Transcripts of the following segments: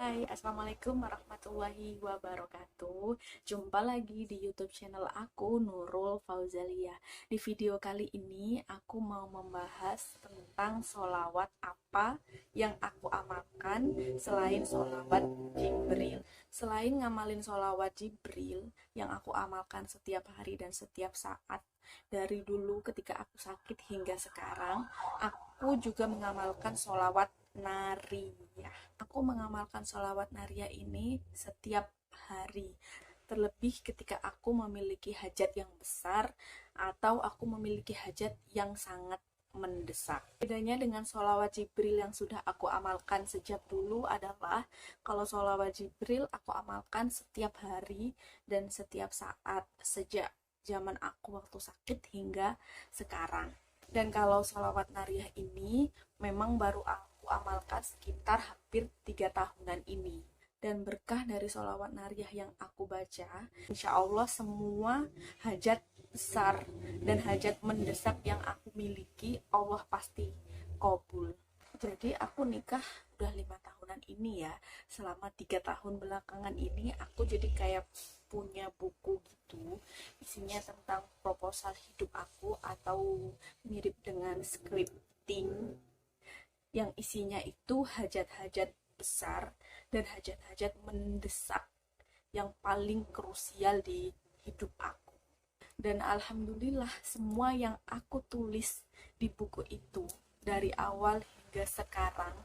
Hai, Assalamualaikum warahmatullahi wabarakatuh. Jumpa lagi di YouTube channel aku, Nurul Fauzalia. Di video kali ini, aku mau membahas tentang sholawat apa yang aku amalkan selain sholawat Jibril. Selain ngamalin sholawat Jibril yang aku amalkan setiap hari dan setiap saat, dari dulu ketika aku sakit hingga sekarang, aku juga mengamalkan sholawat nariyah. Aku mengamalkan sholawat nariyah ini setiap hari. Terlebih ketika aku memiliki hajat yang besar atau aku memiliki hajat yang sangat mendesak. Bedanya dengan sholawat Jibril yang sudah aku amalkan sejak dulu adalah kalau sholawat Jibril aku amalkan setiap hari dan setiap saat sejak zaman aku waktu sakit hingga sekarang. Dan kalau sholawat nariyah ini memang baru aku amalkan sekitar hampir 3 tahunan ini. Dan berkah dari sholawat nariyah yang aku baca, insya Allah semua hajat besar dan hajat mendesak yang aku miliki, Allah pasti kabul. Jadi aku nikah udah 5 tahunan ini ya. Selama 3 tahun belakangan ini aku jadi kayak punya buku gitu, isinya tentang proposal hidup aku atau mirip dengan scripting yang isinya itu hajat-hajat besar dan hajat-hajat mendesak yang paling krusial di hidup aku. Dan alhamdulillah semua yang aku tulis di buku itu dari awal hingga sekarang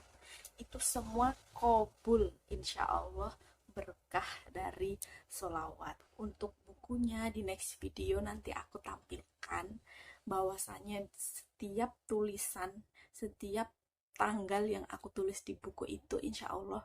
itu semua kabul insya Allah berkah dari sholawat. Untuk bukunya di next video nanti aku tampilkan bahwasanya setiap tulisan, setiap tanggal yang aku tulis di buku itu insya Allah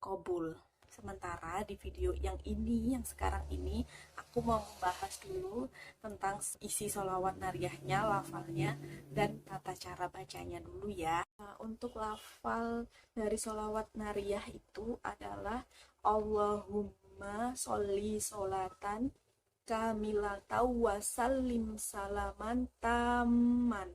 kabul. Sementara di video yang ini, yang sekarang ini, aku mau membahas dulu tentang isi sholawat nariyahnya, lafalnya, dan tata cara bacanya dulu ya. Nah, untuk lafal dari sholawat nariyah itu adalah Allahumma sholli sholatan kamilatan wa sallim salaman taman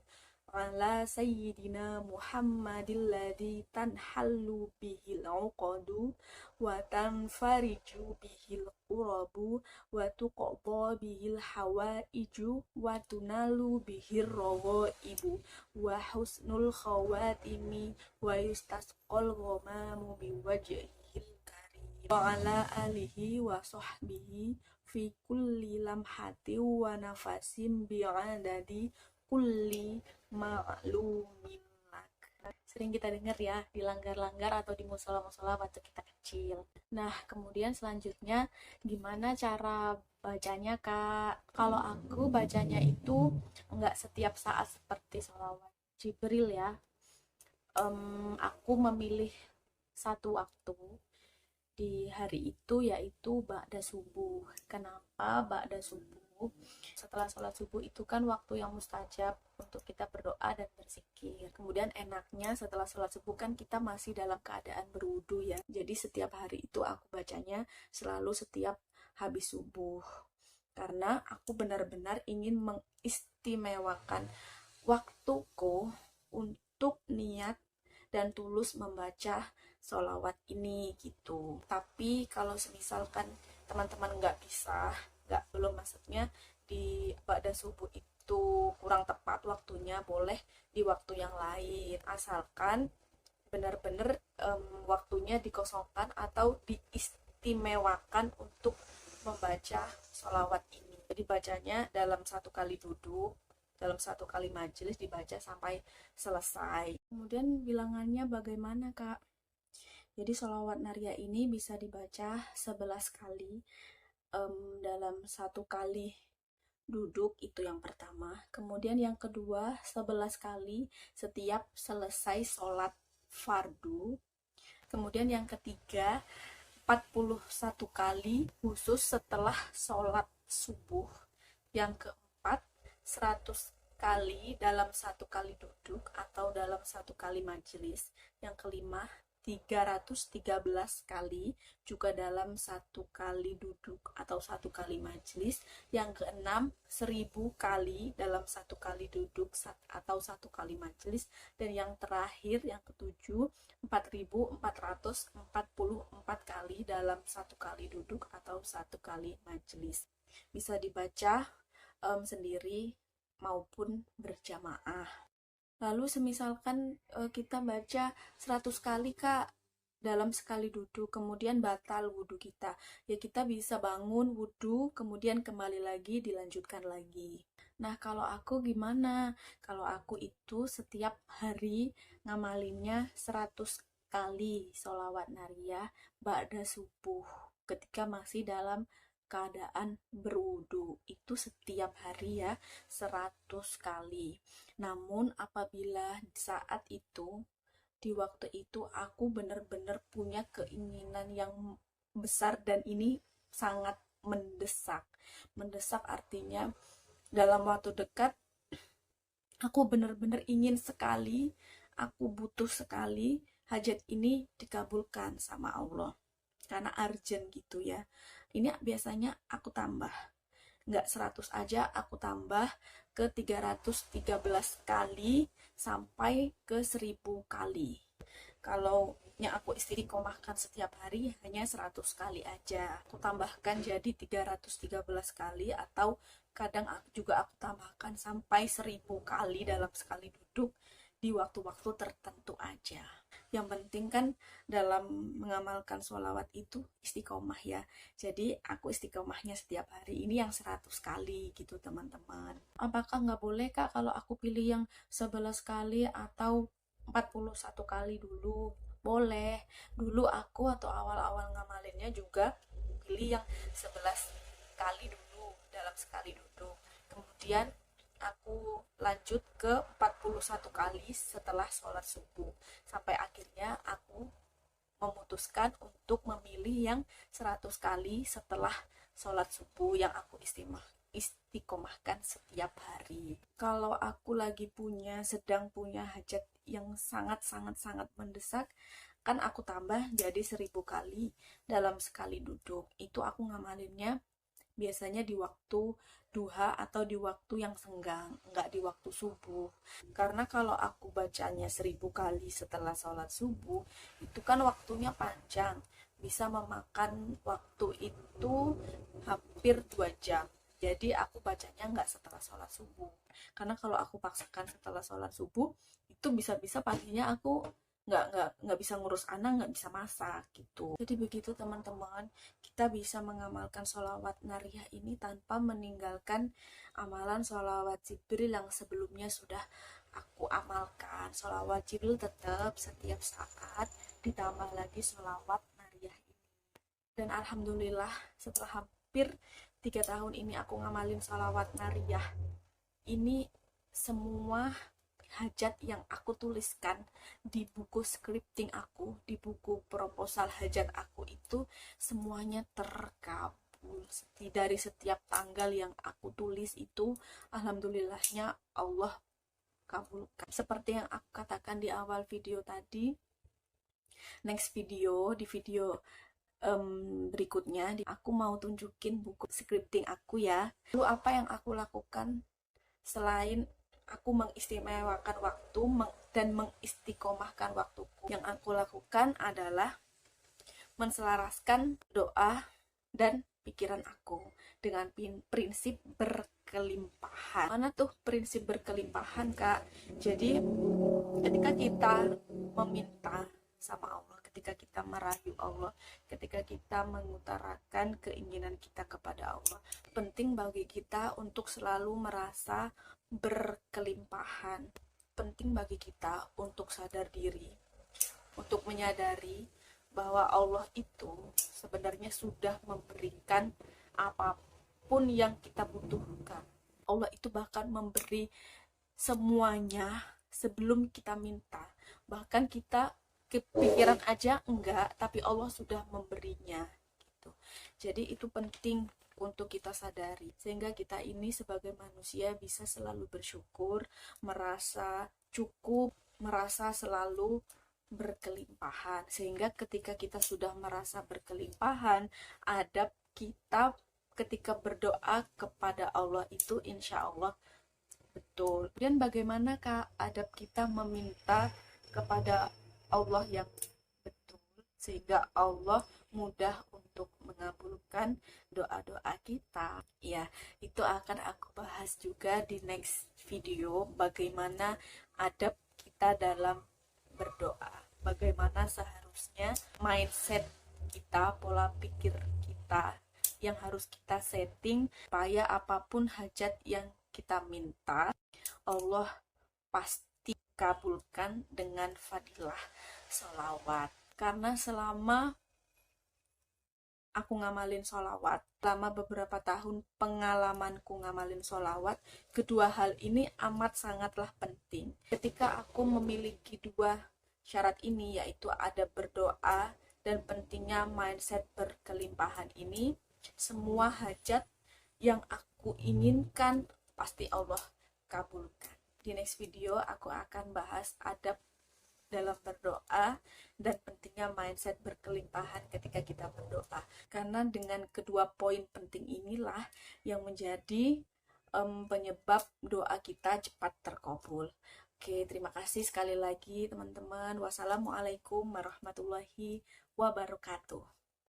ala sayyidina Muhammadil ladzi tanhallu bihil uqadu wa tanfariju bihil qurabu wa tuqadha bihil hawaiju wa tunalu bihir rawaibu wa husnul khawatimi wa yustasqal ghamamu biwajhil karim wa ala alihi wa sahbihi fi kulli lamhati wa nafasim bi'adadi kulli ma'lumin lak. Sering kita dengar ya di langgar-langgar atau di musola-musola waktu kita kecil. Nah, kemudian selanjutnya gimana cara bacanya, Kak? Kalau aku bacanya itu nggak setiap saat seperti sholawat Jibril ya. Aku memilih satu waktu di hari itu yaitu ba'da subuh. Kenapa ba'da subuh? Setelah sholat subuh itu kan waktu yang mustajab untuk kita berdoa dan berzikir. Kemudian enaknya setelah sholat subuh kan kita masih dalam keadaan berwudu ya. Jadi setiap hari itu aku bacanya selalu setiap habis subuh. Karena aku benar-benar ingin mengistimewakan waktuku untuk niat dan tulus membaca sholawat ini gitu. Tapi kalau misalkan teman-teman nggak bisa, belum maksudnya di ba'da subuh itu kurang tepat waktunya, boleh di waktu yang lain asalkan benar-benar waktunya dikosongkan atau diistimewakan untuk membaca sholawat ini. Jadi bacanya dalam satu kali duduk, dalam satu kali majelis dibaca sampai selesai. Kemudian bilangannya bagaimana, Kak? Jadi sholawat nariyah ini bisa dibaca 11 kali dalam satu kali duduk, itu yang pertama. Kemudian yang kedua 11 kali setiap selesai sholat fardu. Kemudian yang ketiga 41 kali khusus setelah sholat subuh. Yang keempat 100 kali dalam satu kali duduk atau dalam satu kali majelis. Yang kelima 313 kali, juga dalam satu kali duduk atau satu kali majelis. Yang keenam 1000 kali dalam satu kali duduk atau satu kali majelis. Dan yang terakhir, yang ketujuh, 4444 kali dalam satu kali duduk atau satu kali majelis. Bisa dibaca sendiri maupun berjamaah. Lalu semisalkan kita baca 100 kali Kak dalam sekali wudhu, kemudian batal wudhu kita. Ya kita bisa bangun wudhu, kemudian kembali lagi, dilanjutkan lagi. Nah kalau aku gimana? Kalau aku itu setiap hari ngamalinnya 100 kali sholawat nariyah ba'da subuh ketika masih dalam keadaan berwudu. Itu setiap hari ya 100 kali. Namun apabila saat itu, di waktu itu aku benar-benar punya keinginan yang besar dan ini sangat mendesak. Mendesak artinya dalam waktu dekat aku benar-benar ingin sekali, aku butuh sekali hajat ini dikabulkan sama Allah. Karena urgent gitu ya. Ini biasanya aku tambah. Nggak 100 aja, aku tambah ke 313 kali sampai ke 1000 kali. Kalau yang aku istiqomahkan setiap hari hanya 100 kali aja. Aku tambahkan jadi 313 kali atau kadang juga aku tambahkan sampai 1000 kali dalam sekali duduk di waktu-waktu tertentu aja. Yang penting kan dalam mengamalkan sholawat itu istiqomah ya. Jadi aku istiqomahnya setiap hari ini yang 100 kali gitu teman-teman. Apakah nggak boleh Kak kalau aku pilih yang 11 kali atau 41 kali dulu? Boleh. Dulu aku atau awal-awal ngamalinnya juga pilih yang 11 kali dulu dalam sekali duduk. Kemudian aku lanjut ke 41 kali setelah sholat subuh. Sampai akhirnya aku memutuskan untuk memilih yang 100 kali setelah sholat subuh yang aku istiqomahkan setiap hari. Kalau aku lagi sedang punya hajat yang sangat mendesak, kan aku tambah jadi 1000 kali dalam sekali duduk. Itu aku ngamalinnya biasanya di waktu duha atau di waktu yang senggang, nggak di waktu subuh. Karena kalau aku bacanya 1000 kali setelah sholat subuh, itu kan waktunya panjang, bisa memakan waktu itu hampir 2 jam. Jadi aku bacanya nggak setelah sholat subuh. Karena kalau aku paksakan setelah sholat subuh, itu bisa-bisa paginya aku nggak bisa ngurus anak, nggak bisa masak gitu. Jadi begitu teman-teman, kita bisa mengamalkan sholawat nariyah ini tanpa meninggalkan amalan sholawat Jibril yang sebelumnya sudah aku amalkan. Sholawat Jibril tetap setiap saat, ditambah lagi sholawat nariyah ini. Dan alhamdulillah setelah hampir 3 tahun ini aku ngamalin sholawat nariyah ini, semua hajat yang aku tuliskan di buku scripting aku, di buku proposal hajat aku itu semuanya terkabul. Dari setiap tanggal yang aku tulis itu, alhamdulillahnya Allah kabulkan. Seperti yang aku katakan di awal video tadi, next video, di video berikutnya aku mau tunjukin buku scripting aku ya. Lalu apa yang aku lakukan selain aku mengistimewakan waktu dan mengistiqomahkan waktuku? Yang aku lakukan adalah menselaraskan doa dan pikiran aku dengan prinsip berkelimpahan. Mana tuh prinsip berkelimpahan Kak? Jadi ketika kita meminta sama Allah, ketika kita merayu Allah, ketika kita mengutarakan keinginan kita kepada Allah, penting bagi kita untuk selalu merasa berkelimpahan. Penting bagi kita untuk sadar diri, untuk menyadari bahwa Allah itu sebenarnya sudah memberikan apapun yang kita butuhkan. Allah itu bahkan memberi semuanya sebelum kita minta. Bahkan kita kepikiran aja enggak, tapi Allah sudah memberinya gitu. Jadi itu penting untuk kita sadari, sehingga kita ini sebagai manusia bisa selalu bersyukur, merasa cukup, merasa selalu berkelimpahan. Sehingga ketika kita sudah merasa berkelimpahan, adab kita ketika berdoa kepada Allah itu insya Allah betul. Dan bagaimana Kak adab kita meminta kepada Allah yang betul sehingga Allah mudah untuk mengabulkan doa-doa kita. Ya, itu akan aku bahas juga di next video bagaimana adab kita dalam berdoa. Bagaimana seharusnya mindset kita, pola pikir kita yang harus kita setting supaya apapun hajat yang kita minta Allah pasti kabulkan dengan fadilah sholawat. Karena selama aku ngamalin sholawat, selama beberapa tahun pengalamanku ngamalin sholawat, kedua hal ini amat sangatlah penting. Ketika aku memiliki dua syarat ini, yaitu ada berdoa dan pentingnya mindset berkelimpahan ini, semua hajat yang aku inginkan pasti Allah kabulkan. Di next video aku akan bahas adab dalam berdoa dan pentingnya mindset berkelimpahan ketika kita berdoa. Karena dengan kedua poin penting inilah yang menjadi penyebab doa kita cepat terkabul. Oke, terima kasih sekali lagi teman-teman. Wassalamualaikum warahmatullahi wabarakatuh.